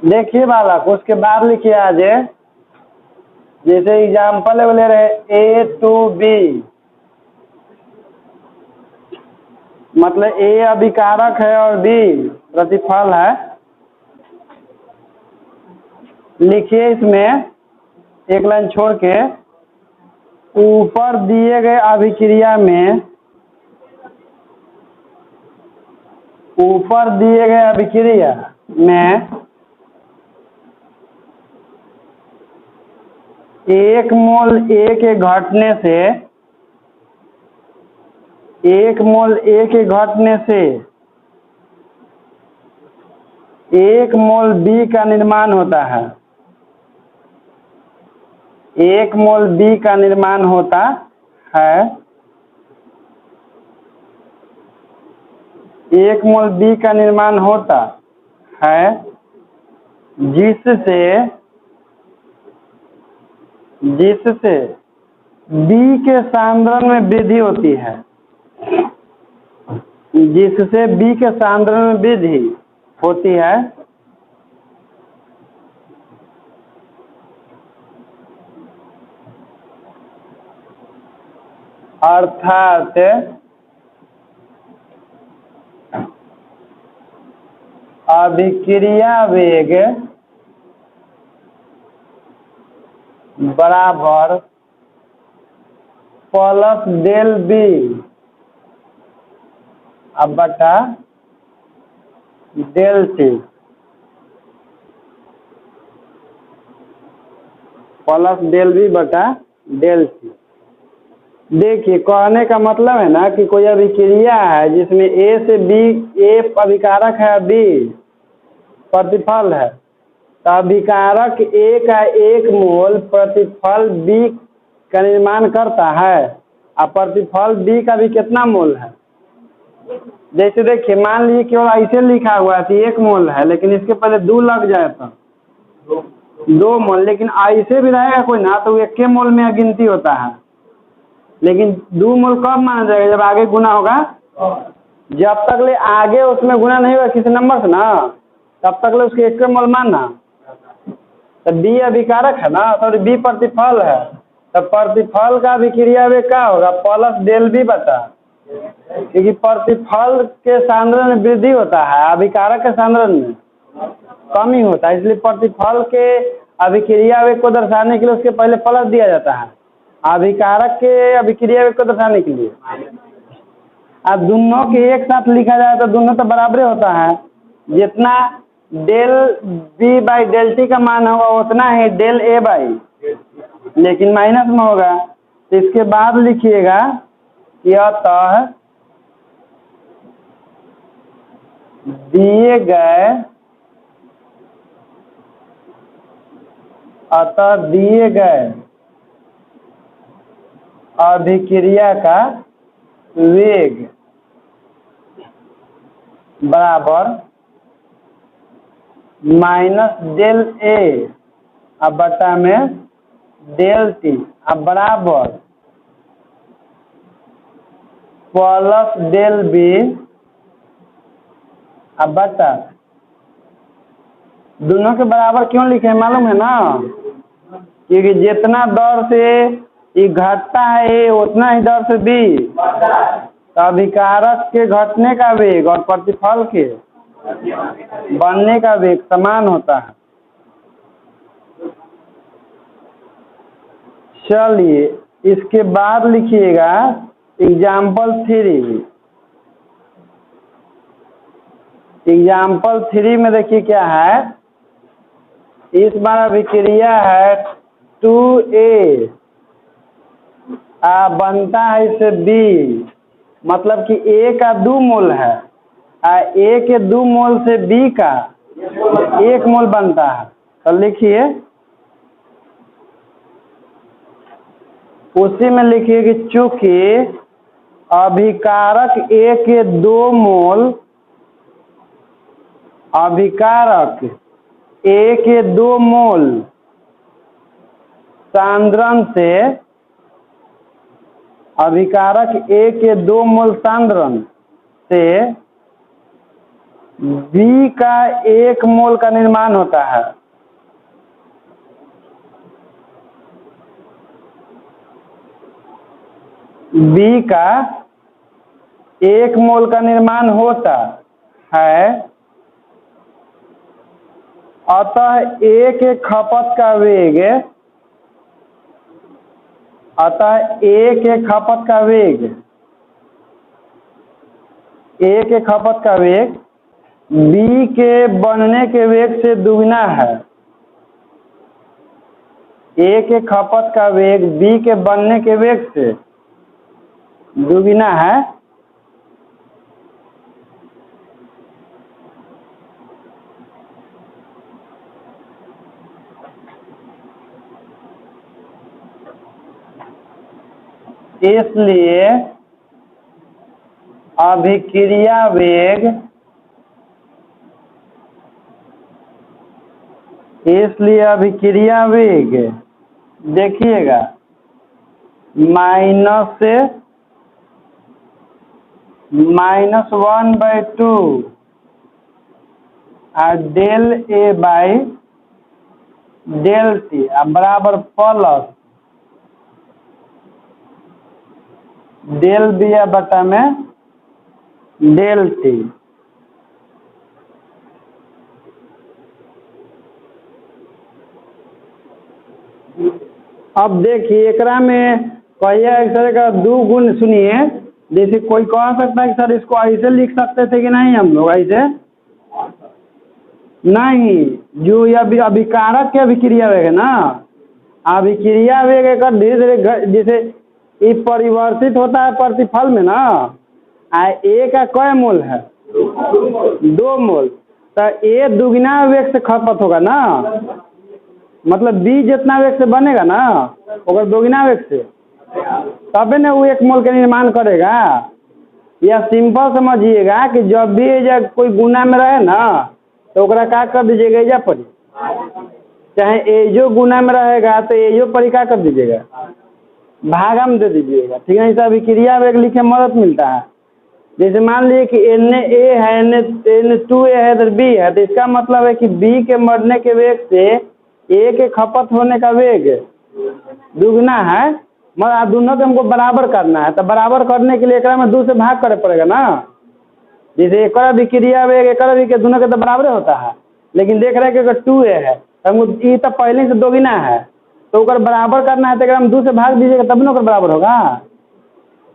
देखिए बालक, उसके बाद लिखिए आज जैसे एग्जाम्पल ले रहे ए टू बी, मतलब ए अभिकारक है और बी प्रतिफल है। लिखिए इसमें एक लाइन छोड़ के, ऊपर दिए गए अभिक्रिया में, ऊपर दिए गए अभिक्रिया में 1 मोल A के घटने से 1 मोल A के घटने से 1 मोल B का निर्माण होता है। 1 मोल B का निर्माण होता है। 1 मोल B का निर्माण होता है, जिससे B के सांद्रण में वृद्धि होती है। जिससे B के सांद्रण में वृद्धि होती है। अर्थात अभिक्रिया वेग बराबर प्लस डेल बी अब बटा del T, plus del B बटा डेल टी। देखिए, कहने का मतलब है ना कि कोई अभिक्रिया है जिसमें ए से बी, ए अभिकारक है, बी प्रतिफल है, तो अभिकारक ए का 1 मोल प्रतिफल बी का निर्माण करता है, और प्रतिफल बी का भी कितना मोल है। जैसे देखिए, मान लीजिए केवल ऐसे लिखा हुआ है कि 1 मोल है, लेकिन इसके पहले 2 लग जाए तो 2 मोल, लेकिन ऐसे भी रहेगा कोई ना तो 1 मोल में गिनती होता है। लेकिन 2 मोल कब माना जाएगा, जब आगे गुना होगा। जब तक ले आगे उसमें गुना नहीं होगा किसी नंबर से ना, तब तक ले उसके 1 मोल मानना। तो बी अभिकारक है ना, तो बी प्रतिफल है, तो प्रतिफल का अभिक्रिया वेग क्या होगा, प्लस डेल बी बता, क्योंकि प्रतिफल के सांद्रण में वृद्धि होता है, अभिकारक के सांद्रण में कमी होता है, इसलिए प्रतिफल के अभिक्रिया वेग को दर्शाने के लिए उसके पहले प्लस दिया जाता है, अभिकारक के अभिक्रिया वेग को दर्शाने के लिए। अब दोनों के एक साथ लिखा जाए तो दोनों तो बराबर होता है, जितना del B by del T का मान होगा उतना ही डेल ए बाई, लेकिन माइनस में होगा। तो इसके बाद लिखिएगा कि अतः दिए गए अभिक्रिया का वेग बराबर माइनस डेल ए अब बटा में डेल टी अब बराबर प्लस डेल बी अब बटा, दोनों के बराबर क्यों लिखे मालूम है ना, क्योंकि जितना दर से ये घटता है ए उतना ही दर से बी, तो अभिकारक के घटने का वेग और प्रतिफल के बढ़ने का वेग समान होता है। चलिए, इसके बाद लिखिएगा एग्जाम्पल 3। एग्जाम्पल 3 में देखिए क्या है, इस बार अभिक्रिया है 2A बनता है इससे B, मतलब कि A का 2 मोल है, A के 2 मोल से B का 1 मोल बनता है। तो लिखिए, उसी में लिखिए कि चूंकि अभिकारक A के 2 मोल, अभिकारक A के 2 मोल सांद्रण से अभिकारक ए के 2 मोल सांद्रण से बी का 1 मोल का निर्माण होता है। बी का 1 मोल का निर्माण होता है, अतः ए के खपत का वेग बी के बनने के वेग से दुगना है। ए के खपत का वेग बी के बनने के वेग से दुगना है। इसलिए अभिक्रिया वेग देखिएगा -1/2 और del A by del T बराबर प्लस डेल बी बटा में डेल टी। अब देखिए एकरा में कहिए एक तरह का 2 गुण सुनिए। जैसे कोई कह सकता है कि सर इसको ऐसे लिख सकते थे कि नहीं, हम लोग ऐसे नहीं। जो यह अभिकारक के अभिक्रिया वेग है ना, अभिक्रिया वेग एक धीरे धीरे जैसे ये परिवर्तित होता है प्रतिफल में ना, ए का कै मोल है 2 मोल, तो ए दुगना वेग से खपत होगा ना, मतलब बी जितना वेग से बनेगा ना अगर दोगुना वेग से, तबे ना वो 1 मोल का निर्माण करेगा। या सिंपल समझिएगा कि जब भी जब कोई गुना में रहे ना तो ओकरा क्या कर दीजिएगा एजा पर, चाहे एजो गुना में रहेगा तो एजो पर क्या कर दीजिएगा भागा में दे दीजिएगा, ठीक है। इस अभिक्रिया वेग लिखे मदद मिलता है। जैसे मान लीजिए कि एन ए है, एन 2 ए है इधर बी है, तो इसका मतलब है कि बी के मरने के वेग से ए के खपत होने का वेग दुगना है। मगर दोनों को हमको बराबर करना है, तो बराबर करने के लिए एक में 2 से भाग करे पड़ेगा ना। जैसे एक अभिक्रिया वेग एक अभिक्रिया दोनों के तो बराबर होता है, लेकिन देख रहे हैं कि अगर 2 ए है तो हमको ये तो पहले से दोगुना है, तो अगर बराबर करना है तो अगर हम 2 से भाग दीजिएगा तब ना बराबर होगा,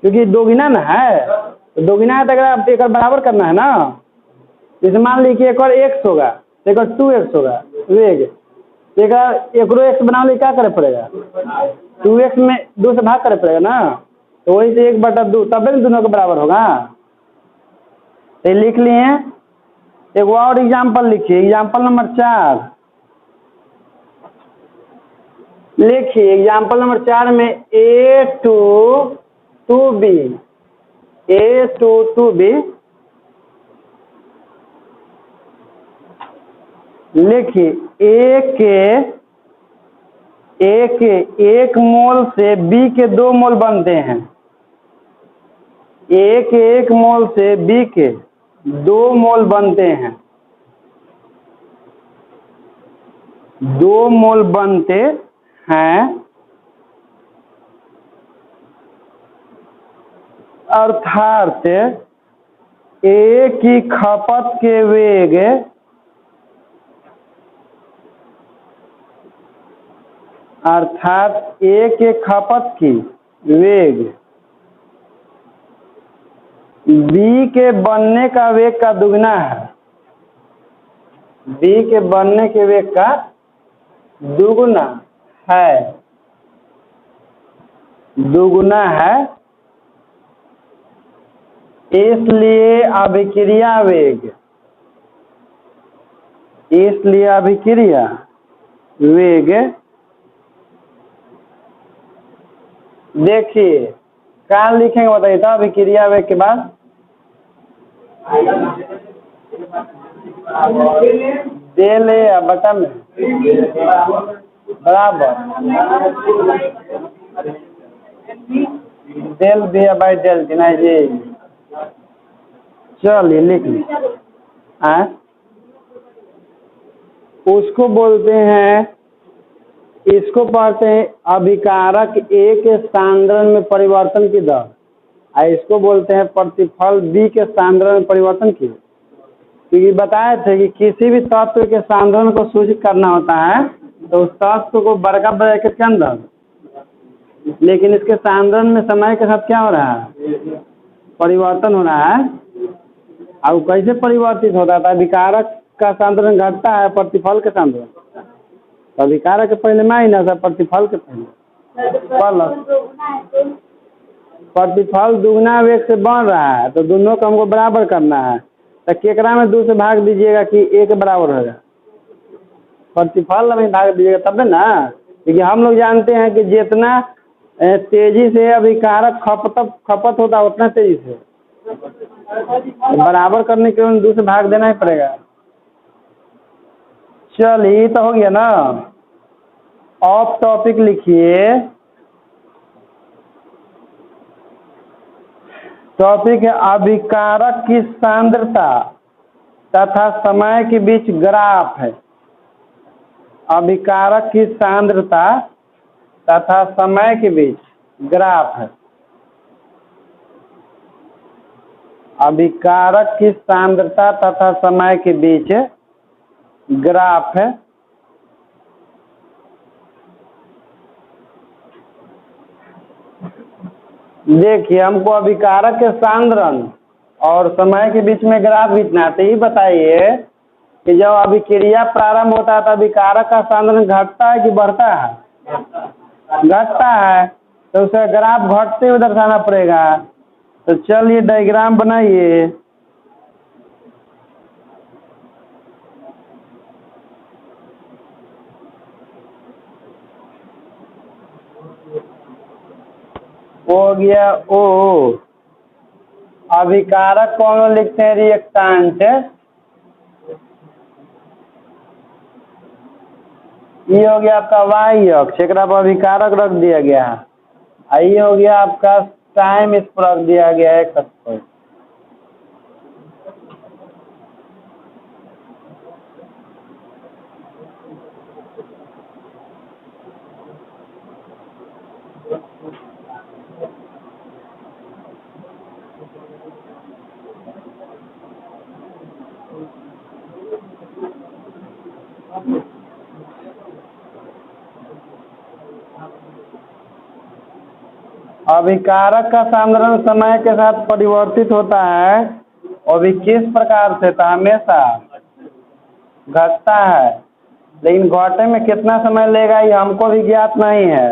क्योंकि दोगुना ना है। तो दोगुना है तो अगर आप एक बराबर करना है ना। जैसे मान लीजिए एक और x होगा तो एक और 2x होगा वेग, एक x बनाने लिए क्या करे पड़ेगा 2x में 2 से भाग करे पड़ेगा ना, तो वही से 1/2 तब भी दोनों के बराबर होगा। तो लिख लिए। एक और एग्जाम्पल लिखिए, एग्जाम्पल नंबर 4 लिखिए। एग्जाम्पल नंबर 4 में A to 2B लिखिए। ए के 1 मोल से बी के 2 मोल बनते हैं। ए के 1 मोल से बी के 2 मोल बनते हैं, 2 मोल बनते हैं, अर्थात ए की खपत के वेग ए के खपत की वेग बी के बनने का वेग का दुगना है। बी के बनने के वेग का दुगुना है। इसलिए अभिक्रिया वेग देखिए क्या लिखेंगे बताइए तो अभिक्रिया वेग के बाद डेल ए बटा में बराबर डेल भी है बाई डेल टी नहीं जी। चलिए लिख लीजिए। उसको बोलते हैं, इसको पढ़ते हैं अभिकारक ए के सांद्रण में परिवर्तन की दर, और इसको बोलते हैं प्रतिफल बी के सांद्रण में परिवर्तन की। क्योंकि बताए थे कि किसी भी तत्व के सांद्रण को सूचित करना होता है तो उस तत्व को बड़का ब्रैकेट के अंदर, लेकिन इसके सांद्रण में समय के साथ क्या हो रहा है, परिवर्तन हो रहा है। अब कैसे परिवर्तित होता है? अभिकारक का सांद्रण घटता है प्रतिफल के सांद्रण, तो अभिकारक के पहले माइनस है प्रतिफल के पहले प्लस। प्रतिफल दुगना वेग से बढ़ रहा है तो दोनों को हमको बराबर करना है, तो केकरा में 2 से भाग दीजिएगा कि ए के बराबर होगा, प्रतिफल में भाग दीजिएगा तब ना। क्योंकि हम लोग जानते हैं कि जितना तेजी से अभिकारक खपत होता है उतना तेजी से बराबर करने के लिए 2 से भाग देना ही पड़ेगा। चलिए तो हो गया ना। ऑफ टॉपिक लिखिए। टॉपिक है अभिकारक की सांद्रता तथा समय के बीच ग्राफ है। अभिकारक की सांद्रता तथा समय के बीच ग्राफ है। अभिकारक की सांद्रता तथा समय के बीच ग्राफ है। देखिए हमको अभिकारक के सांद्रण और समय के बीच में ग्राफ खींचना है, तो ये बताइए कि जब अभिक्रिया प्रारंभ होता है तो अभिकारक का सांद्रण घटता है कि बढ़ता है? घटता है, तो उसे ग्राफ घटते हुए दर्शाना पड़ेगा। तो चलिए डायग्राम बनाइए। हो गया ओ। अभिकारक कौन लिखते हैं? रिएक्टेंट। ये हो गया आपका वाई अक्ष, एक पर अभिकारक रख दिया गया है। ये हो गया आपका टाइम, इस पर रख दिया गया है x पर। अभिकारक का सांद्रण समय के साथ परिवर्तित होता है और भी किस प्रकार से? तो हमेशा घटता है, लेकिन घटे में कितना समय लेगा ये हमको भी ज्ञात नहीं है।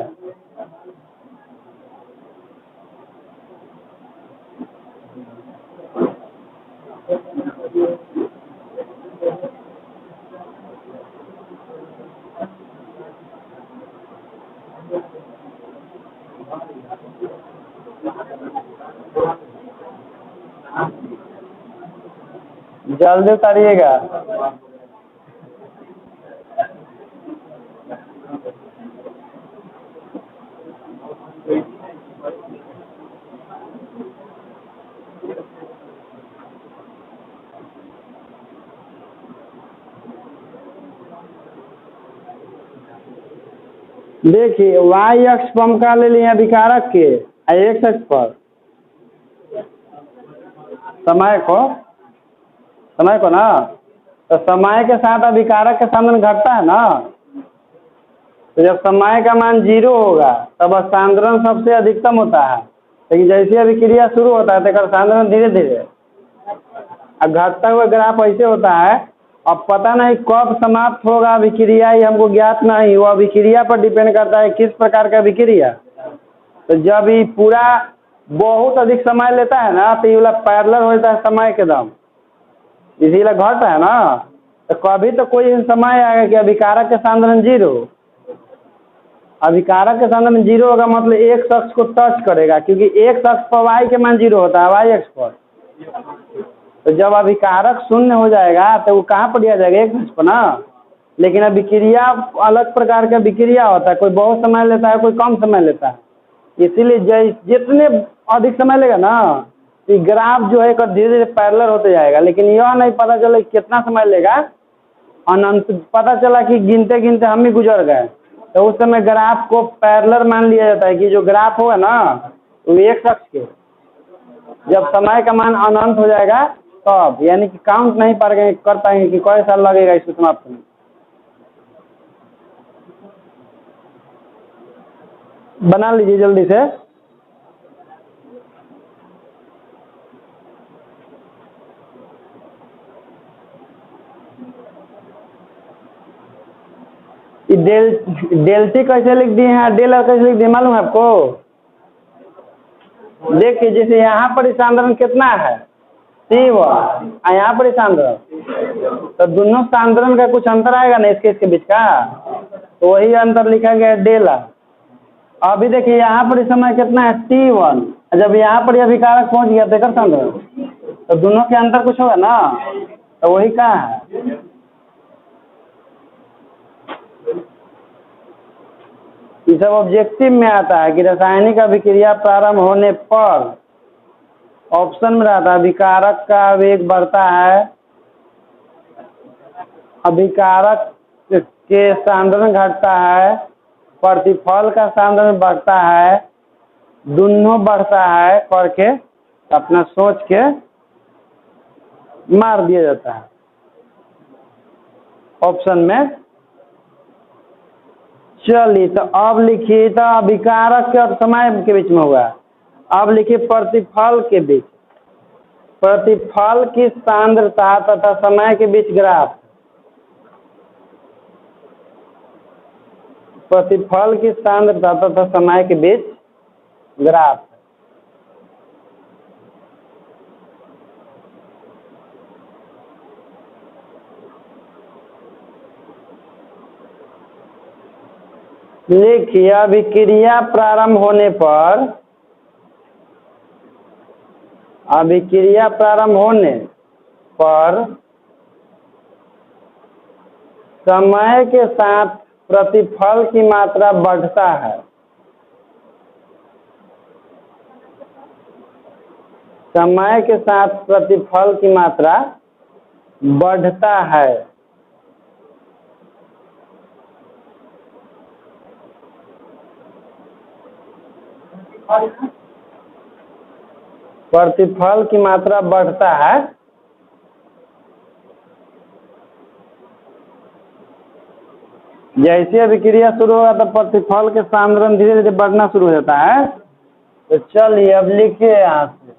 जल्दी उतारिएगा। देखिए वाई अक्ष पर हम का ले लिए अभिकारक के, एक्स अक्ष पर समय को ना। तो समय के साथ अभिकारक के सांद्रण घटता है ना। तो जब समय का मान 0 होगा तब सांद्रण सबसे अधिकतम होता है, लेकिन जैसे अभिक्रिया शुरू होता है तो सांद्रण धीरे धीरे घटता हुआ ग्राफ ऐसे होता है। अब पता नहीं कब समाप्त होगा अभिक्रिया, ये हमको ज्ञात नहीं। वो अभिक्रिया पर डिपेंड करता है किस प्रकार का अभिक्रिया। तो जब ये पूरा बहुत अधिक समय लेता है ना तो ये वाला पैरेलल हो जाता है समय के दम, इसीलिए घट है ना। तो कभी तो कोई समय आएगा कि अभिकारक के सांद्रण 0, अभिकारक के सांद्रण 0 होगा मतलब एक शख्स को टच करेगा, क्योंकि एक शख्स पर वाई के मान 0 होता है, वाई अक्ष पर। तो जब अभिकारक 0 हो जाएगा तो वो कहाँ पर दिया जाएगा? एक अक्ष पर ना। लेकिन अभिक्रिया अलग प्रकार का अभिक्रिया होता है, कोई बहुत समय लेता है, कोई कम समय लेता है। इसीलिए जितने अधिक समय लेगा ना, ये ग्राफ जो है धीरे धीरे पैरेलल होते जाएगा, लेकिन यह नहीं पता चला कितना समय लेगा। अनंत पता चला कि गिनते गिनते हम ही गुजर गए, तो उस समय ग्राफ को पैरेलल मान लिया जाता है कि जो ग्राफ होगा ना वो एक शख्स के, जब समय का मान अनंत हो जाएगा तब, यानी कि काउंट नहीं कर पाएंगे कि कई साल लगेगा इसको समाप्त करने। बना लीजिए जल्दी से। डेल्टी कैसे लिख दिए हैं, डेल कैसे लिख दिए मालूम है आपको? देखिए जैसे यहाँ पर सांद्रण कितना है T1, यहाँ पर सांद्रण, तो दोनों सांद्रण का कुछ अंतर आएगा ना इसके बीच का, तो वही अंतर लिखा गया डेल। अभी देखिए यहाँ पर समय कितना है T1, जब यहाँ पर अभिकारक पहुँच गया देखकर सांद्रण, तो दोनों के अंतर कुछ होगा ना, तो वही कहाँ है। ये सब ऑब्जेक्टिव में आता है कि रासायनिक अभिक्रिया प्रारंभ होने पर ऑप्शन में रहता है अभिकारक का वेग बढ़ता है, अभिकारक के सांद्रण घटता है, प्रतिफल का सांद्रण बढ़ता है, दोनों बढ़ता है करके अपना सोच के मार दिया जाता है ऑप्शन में। चलिए तो अब लिखिए, तो अभिकारक के और समय के बीच में हुआ, अब लिखिए प्रतिफल के बीच, प्रतिफल की सांद्रता तथा समय के बीच ग्राफ, प्रतिफल की सांद्रता तथा समय के बीच ग्राफ। लिखिए अभिक्रिया प्रारंभ होने पर, अभिक्रिया प्रारंभ होने पर समय के साथ प्रतिफल की मात्रा बढ़ता है, समय के साथ प्रतिफल की मात्रा बढ़ता है। प्रतिफल की मात्रा बढ़ता है, जैसे अभिक्रिया शुरू होगा तो प्रतिफल के सांद्रण धीरे धीरे बढ़ना शुरू हो जाता है। तो चलिए अब लिखिए यहाँ से,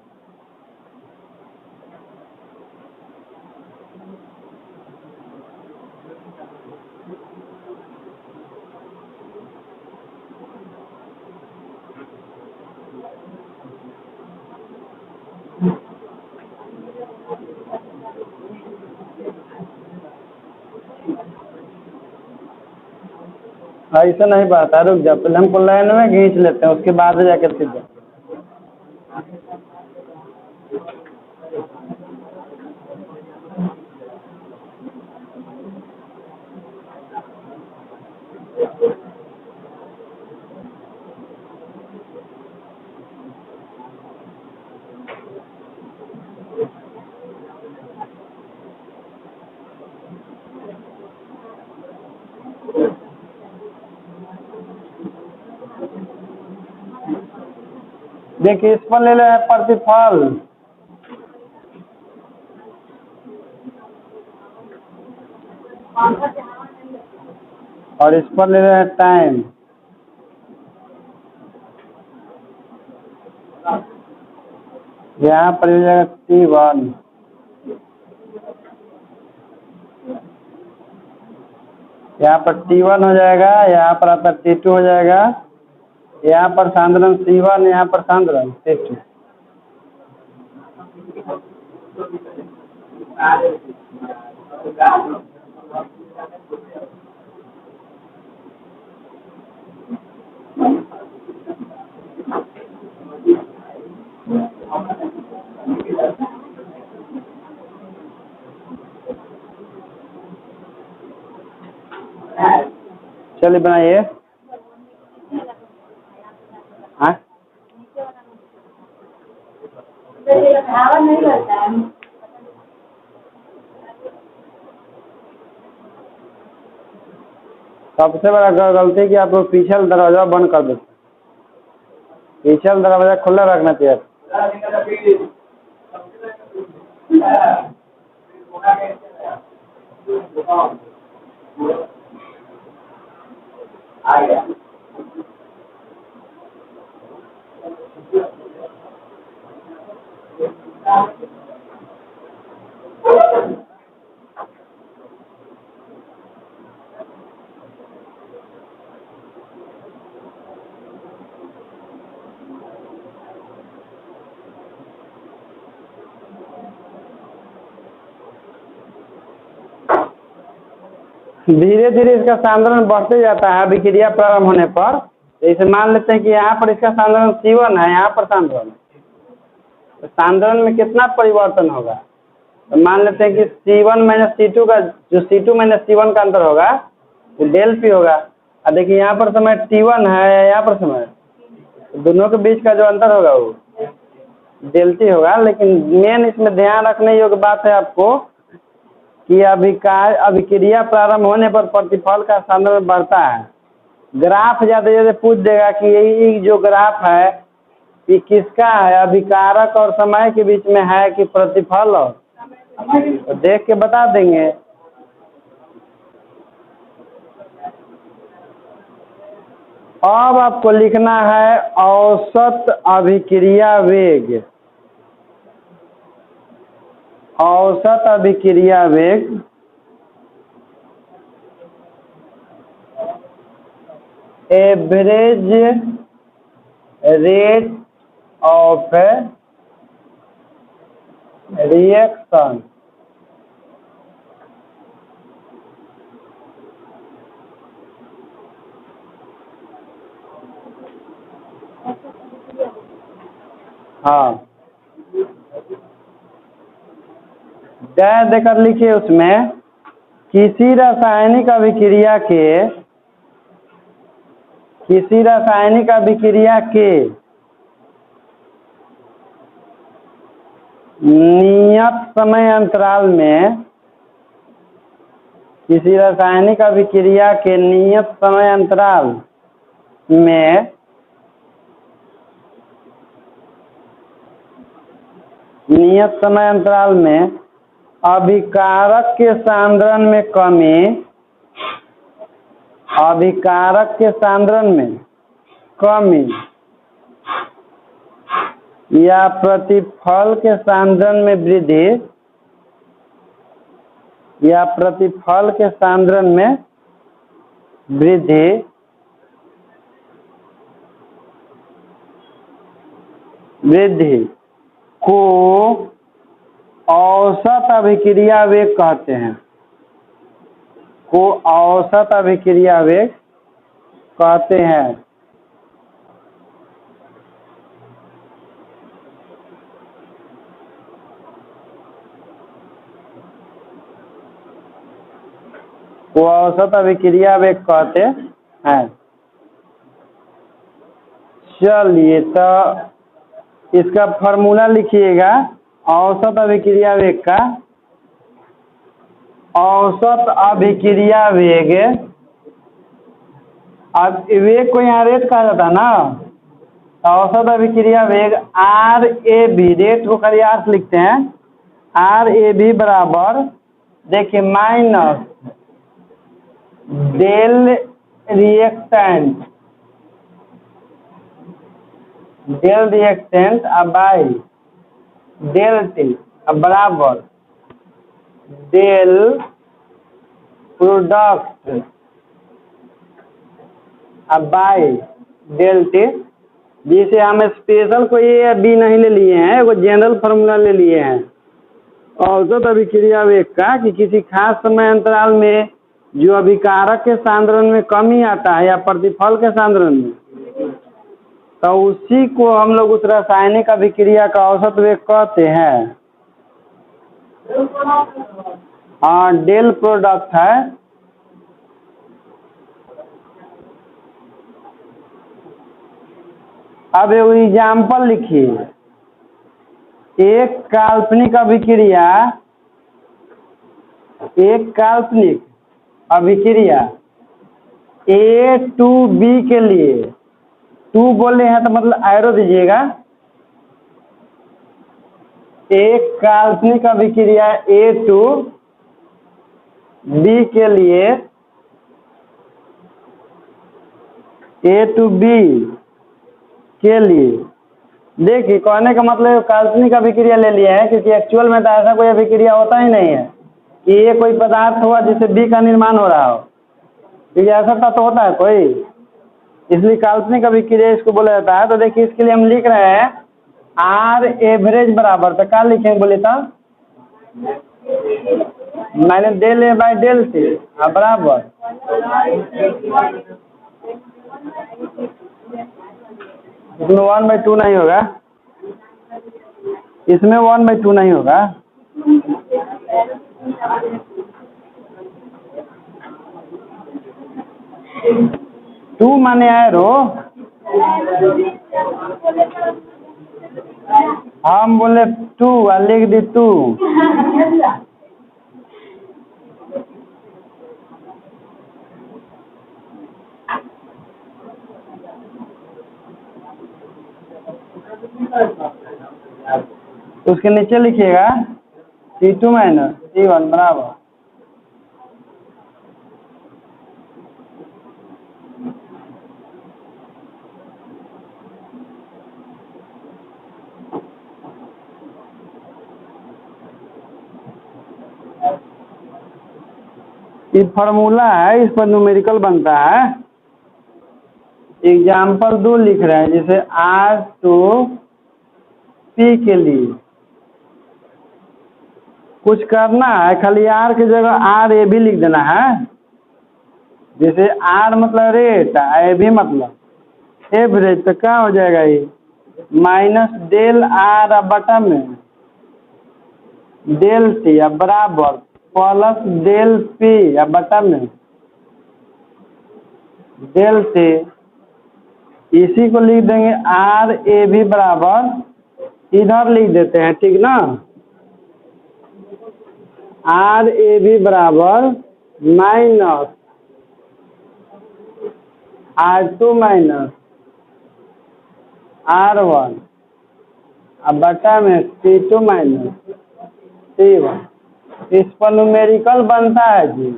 ऐसा नहीं बात है, रुक जाओ पहले हमको लाइन में खींच लेते हैं, उसके बाद जाके सीधे। देखिए इस पर ले लो है प्रतिफल, और इस पर ले लो है टाइम। यहाँ पर हो जाएगा T1, यहाँ पर T1 हो जाएगा, यहाँ पर आता T2 हो जाएगा, यहाँ पर सांद्रण C1, यहाँ पर सांद्रण C2। चलिए बनाइए। हाँ हवा नहीं लगता है। सबसे बड़ा गलती कि आप लोग पीछे वाला दरवाजा बंद कर देते, पीछे वाला दरवाजा खुला रखना चाहिए। धीरे धीरे इसका सांद्रण बढ़ते जाता है अभिक्रिया प्रारंभ होने पर। जैसे मान लेते हैं कि यहाँ पर इसका सांद्रण C1 है, यहाँ पर सांद्रण, तो सांद्रण में कितना परिवर्तन होगा? तो मान लेते हैं कि C1 माइनस C2 का जो C2 माइनस C1 का अंतर होगा वो डेल P होगा। और देखिए यहाँ पर समय T1 है, यहाँ पर समय, तो दोनों के बीच का जो अंतर होगा वो डेल T होगा। लेकिन मेन इसमें ध्यान रखने योग्य बात है आपको कि अभिक्रिया प्रारंभ होने पर प्रतिफल का सांद्रण बढ़ता है। ग्राफ ज़्यादा ज़्यादा पूछ देगा कि यही जो ग्राफ है ये किसका है, अभिकारक और समय के बीच में है कि प्रतिफल, और तो देख के बता देंगे। अब आपको लिखना है औसत अभिक्रिया वेग। औसत अभिक्रिया वेग एवरेज रेट ऑफ रिएक्शन। हाँ, जय देकर लिखिए उसमें किसी रासायनिक अभिक्रिया के नियत समय अंतराल में, किसी रासायनिक अभिक्रिया के नियत समय अंतराल में अभिकारक के सांद्रण में कमी या प्रतिफल के सांद्रण में वृद्धि को औसत अभिक्रिया वेग कहते हैं। चलिए तो इसका फॉर्मूला लिखिएगा औसत अभिक्रिया वेग का। औसत अभिक्रिया वेग, अब वेग को यहाँ रेट कहा जाता है ना, औसत अभिक्रिया वेग RAB, रेट को खाली R से लिखते हैं, RAB बराबर देखिए माइनस डेल रिएक्टेंट अब बाई डेल T अब बराबर डेल प्रोडक्ट अब बाई डेल T, जिसे हम स्पेशल को A या B नहीं ले लिए हैं, वो जनरल फार्मूला ले लिए हैं औसत अभिक्रिया वेग का कि किसी खास समय अंतराल में जो अभिकारक के सांद्रण में कमी आता है या प्रतिफल के सांद्रण में, तो उसी को हम लोग उस रासायनिक अभिक्रिया का औसत वेग कहते हैं। हाँ, डेल प्रोडक्ट है। अब एक एग्जाम्पल लिखिए, एक काल्पनिक अभिक्रिया A टू B के लिए 2 बोले हैं तो मतलब एरो दीजिएगा। एक काल्पनिक अभिक्रिया A टू B के लिए देखिए कहने का मतलब काल्पनिक अभिक्रिया ले लिया है, क्योंकि एक्चुअल में तो ऐसा कोई अभिक्रिया होता ही नहीं है कि ये कोई पदार्थ हुआ जिससे B का निर्माण हो रहा हो, क्योंकि ऐसा तो होता है कोई, इसलिए काल्पनिक अभिक्रिया इसको बोला जाता है। तो देखिए इसके लिए हम लिख रहे हैं R एवरेज बराबर, तो क्या लिखेंगे बोले तो minus del A by del C बराबर इसमें 1/2 नहीं होगा, इसमें 1/2 नहीं होगा। टू माने एरो, हम बोले 2 और लिख दी 2। उसके नीचे लिखिएगा C2 माइनस C1 बराबर ये फॉर्मूला है, इस पर न्यूमेरिकल बनता है। एग्जाम्पल 2 लिख रहे हैं, जैसे R टू P के लिए कुछ करना है, खाली R की जगह RA भी लिख देना है। जैसे R मतलब रेट, AB मतलब एवरेज, तो क्या हो जाएगा ये माइनस डेल R बटा में डेल C बराबर प्लस डेल P बटा में डेल C। इसी को लिख देंगे RAB बराबर, इधर लिख देते हैं, ठीक ना, RAB बराबर माइनस R2 माइनस R1 बटा में C2 माइनस C1। इस पर न्यूमेरिकल बनता है जी।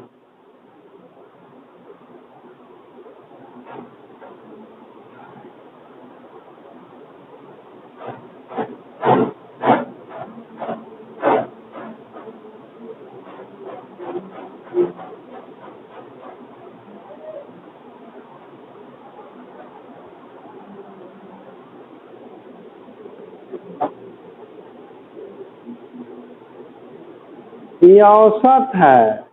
ये औसत है,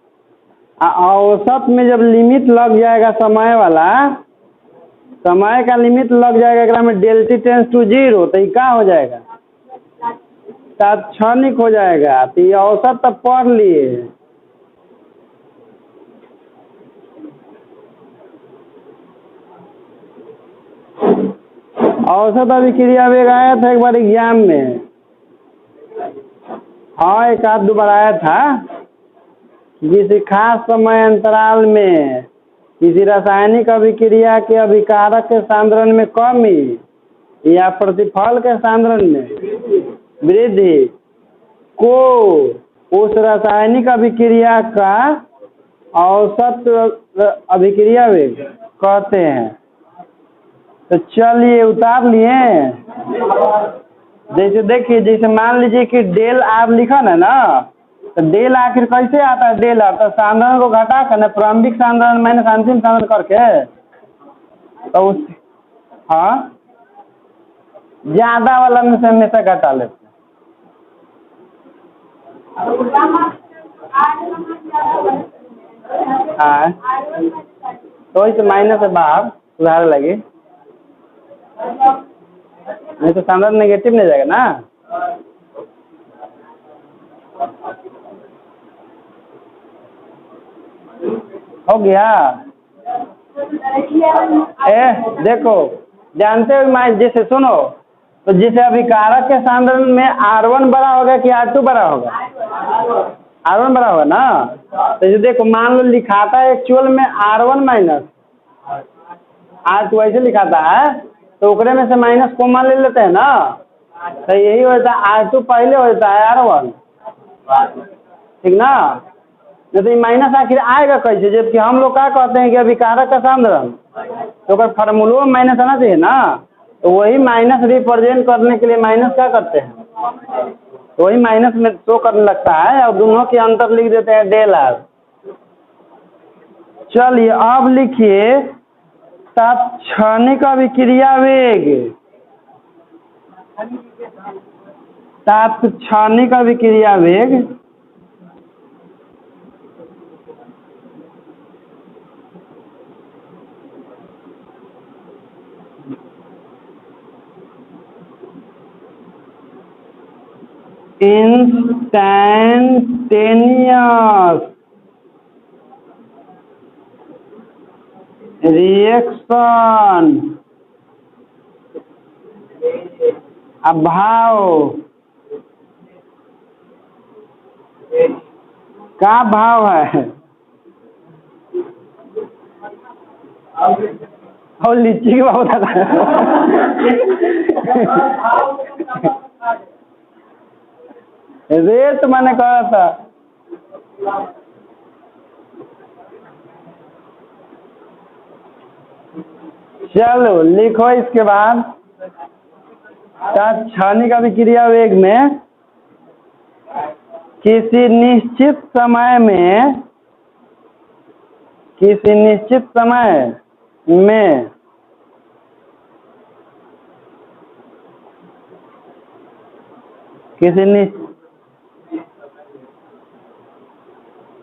औसत में जब लिमिट लग जाएगा समय वाला, समय का लिमिट लग जाएगा एकरा में डेल T टेंस टू 0, तो ये क्या हो जाएगा तात्क्षणिक हो जाएगा। तो ये औसत तो पढ़ लिए, औसत अभिक्रिया वेग आया था एक बार एग्जाम में, हाँ एक आध 2 बार आया था। किसी खास समय अंतराल में किसी रासायनिक अभिक्रिया के अभिकारक के सांद्रण में कमी या प्रतिफल के सांद्रण में वृद्धि को उस रासायनिक अभिक्रिया का औसत अभिक्रिया वेग कहते हैं। तो चलिए उतार लिए, जैसे देखिए, जैसे मान लीजिए कि डेल R लिखा ना, तो डेल आखिर कैसे आता है डेल R, तो सांद्रण को घटा कर ना, प्रारंभिक सांद्रण माइनस अंतिम सांद्रण करके, तो उस हाँ ज्यादा वाला में से हमेशा घटा लेते हैं। तो इस माइनस से बाहर सुधार लगे, नहीं तो सांद्रण नेगेटिव नहीं जाएगा ना। हो गया। देखो जानते हो मैं, जैसे सुनो, तो जिसे अभिकारक के सांद्रण में R1 बड़ा होगा कि R2 बड़ा होगा? R1 बड़ा होगा ना। तो ये देखो मान लो लिखाता है एक्चुअल में R1 माइनस R2 ऐसे लिखाता है, तो ओकरे में से माइनस कॉमन ले लेते हैं ना, तो यही होता है R2 पहले होता है R1, ठीक ना। नहीं तो ये माइनस आखिर आएगा कैसे, जबकि हम लोग क्या कहते हैं कि अभिकारक का सांद्रण, तो अगर फार्मूलों में माइनस आना चाहिए ना, तो वही माइनस रिप्रेजेंट करने के लिए माइनस क्या करते हैं, तो वही माइनस में शो करने लगता है और दोनों के अंतर लिख देते हैं डेल आर। चलिए अब लिखिए तात्क्षणिक अभिक्रिया वेग, तात्क्षणिक अभिक्रिया वेग इंस्टैंटेनियस रिएक्शन अभाव का भाव है, और लीची का भाव था रेट मैंने कहा था। चलो लिखो इसके बाद तात्क्षणिक अभिक्रिया वेग में किसी निश्चित समय में किसी निश्चित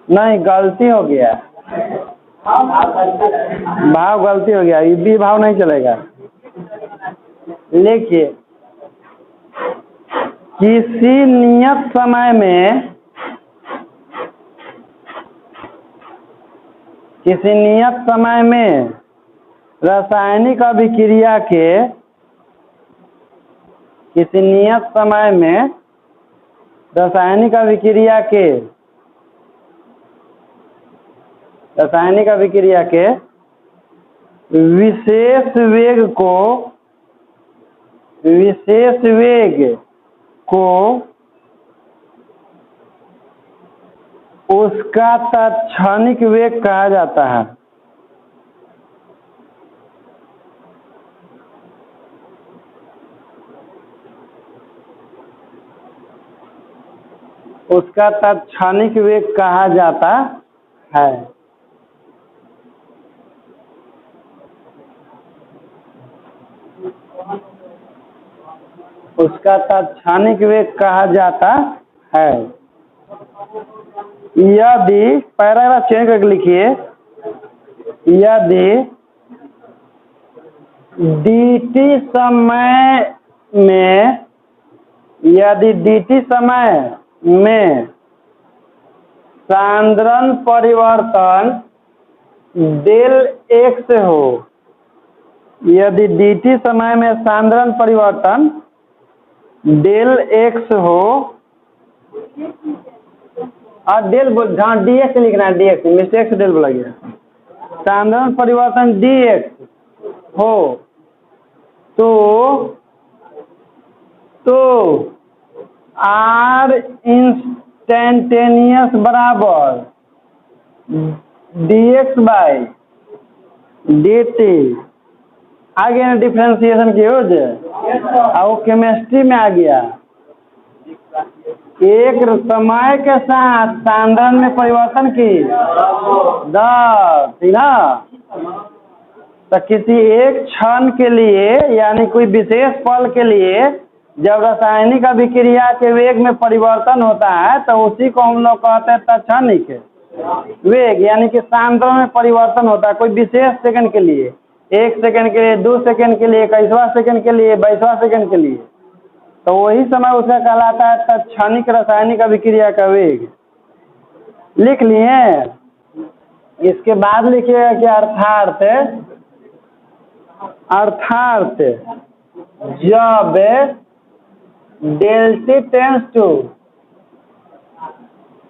नहीं गलती हो गया, भाव गलती हो गया, बी भाव नहीं चलेगा। देखिए किसी नियत समय में रासायनिक अभिक्रिया के विशेष वेग को उसका तात्क्षणिक वेग कहा जाता है। उसका तात्क्षणिक वेग कहा जाता है। उसका तात्क्षणिक वेग कहा जाता है। यदि पैराग्राफ चेंज करके लिखिए, यदि dt समय में सांद्रण परिवर्तन डेल x हो, यदि dt समय में सांद्रण परिवर्तन डेल x हो, और डेल हाँ dx लिखना है, dx मिस्टेक से डेल बोला गया, सांद्रण परिवर्तन dx हो तो R इंस्टैंटेनियस बराबर dx बाई dt आ गया ना, डिफ्रेंसिएशन की हो जाए, और वो केमिस्ट्री में आ गया। एक समय के साथ सांद्रण में परिवर्तन की दर, ठीक ना। तो किसी एक क्षण के लिए यानी कोई विशेष पल के लिए जब रासायनिक अभिक्रिया के वेग में परिवर्तन होता है तो उसी को हम लोग कहते हैं तात्क्षणिक वेग, यानी कि सांद्रण में परिवर्तन होता है कोई विशेष सेकंड के लिए, 1 सेकंड के लिए, 2 सेकंड के लिए, 21वां सेकंड के लिए, 22वां सेकंड के लिए, तो वही समय उसका कहलाता है तात्क्षणिक रासायनिक अभिक्रिया का वेग। लिख लिए। इसके बाद लिखिएगा कि अर्थात जब डेल टी टेंस टू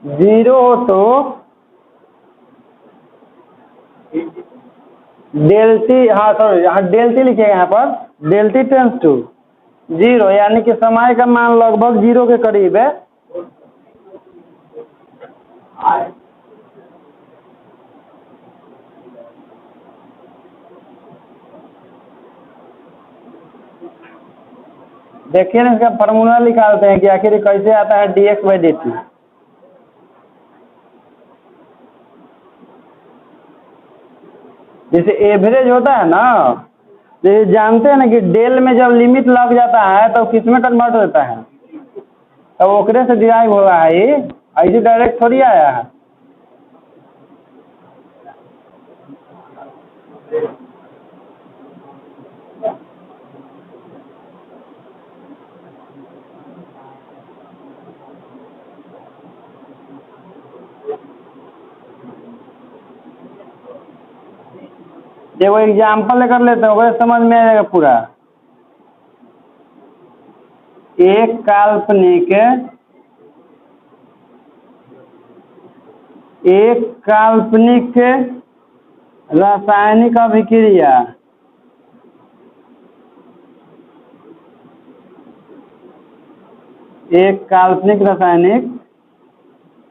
0 हो तो डेल टी, हाँ सॉरी, यहाँ डेल टी लिखिएगा, यहाँ पर डेल टी टेंस टू 0, यानी कि समय का मान लगभग 0 के करीब है। देखिए ना, इसका फार्मूला निकालते हैं कि आखिर ये कैसे आता है dx बाई dt। जैसे एवरेज होता है ना, जैसे जानते हैं ना कि डेल में जब लिमिट लग जाता है तो किस में कन्वर्ट होता है, तो ओकरे से डिराइव हो रहा है ये, ऐसे डायरेक्ट थोड़ी आया है। देखो एग्जाम्पल लेकर लेते हैं, वह समझ में आएगा पूरा। एक काल्पनिक रासायनिक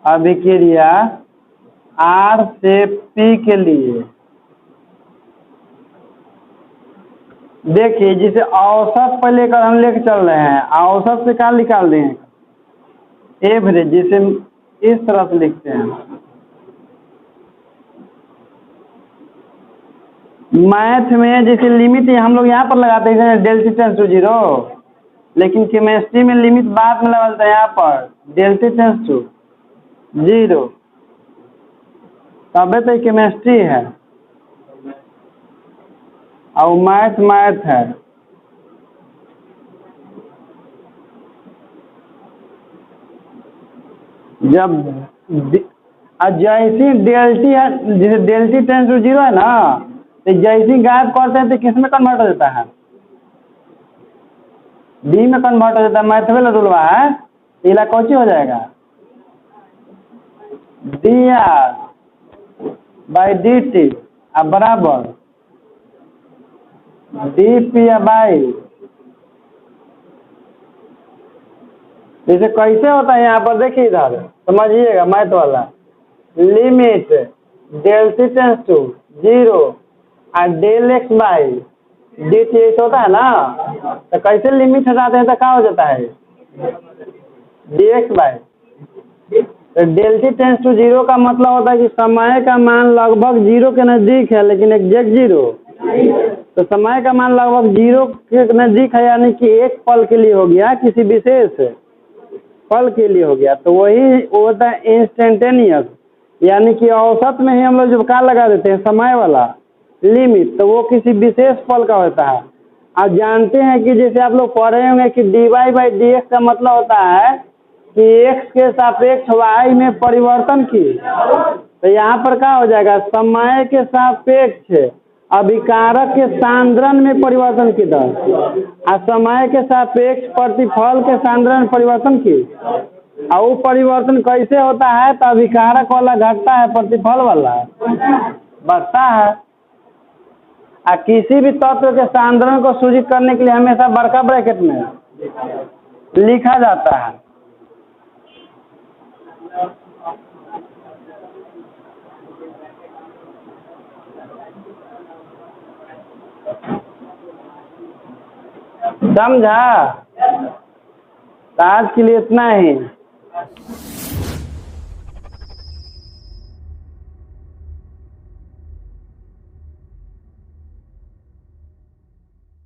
अभिक्रिया R से P के लिए, देखिए जिसे औसत पर लेकर हम लेकर चल रहे हैं, औसत से क्या निकाल दें, एवरेज, जिसे इस तरह से लिखते हैं। मैथ में जैसे लिमिट हम लोग यहाँ पर लगाते हैं डेल टी टेंस टू 0, लेकिन केमिस्ट्री में लिमिट बाद में लगाते हैं यहाँ पर डेल टी टेंस टू 0, तबे तो केमिस्ट्री है और मैथ है। जब जैसी डेल्टी है, जैसे डेल्टी टेंस टू 0 है ना, तो जैसी गायब करते हैं तो किस में कन्वर्ट हो जाता है, डी में कन्वर्ट हो जाता है। मैथ वाला रूलवा है, इला कौची हो जाएगा, D R by D T अब बराबर डी पी बाई, जैसे कैसे होता है यहाँ पर देखिए, इधर समझिएगा मैथ वाला, limit del T tends to 0 और del X by D T ऐसे होता है ना, तो कैसे लिमिट हटाते हैं तो क्या हो जाता है डी एक्स बाई, तो डेल टी टेंस टू 0 का मतलब होता है कि समय का मान लगभग 0 के नज़दीक है, लेकिन एग्जैक्ट 0, तो समय का मान लगभग 0 के नज़दीक है, यानी कि एक पल के लिए हो गया, किसी विशेष पल के लिए हो गया, तो वही होता है इंस्टेंटेनियस, यानी कि औसत में ही हम लोग जब क्या लगा देते हैं समय वाला लिमिट, तो वो किसी विशेष पल का होता है। आप जानते हैं कि जैसे आप लोग पढ़े होंगे कि D Y by D X का मतलब होता है कि एक्स के सापेक्ष वाई में परिवर्तन की, तो यहाँ पर क्या हो जाएगा, समय के सापेक्ष अभिकारक के सांद्रण में परिवर्तन की दर और समय के सापेक्ष प्रतिफल के सांद्रण में परिवर्तन की, और वो परिवर्तन कैसे होता है, तो अभिकारक वाला घटता है, प्रतिफल वाला बढ़ता है। और किसी भी तत्व के सांद्रण को सूचित करने के लिए हमेशा बड़का ब्रैकेट में लिखा जाता है। समझा? आज के लिए इतना ही।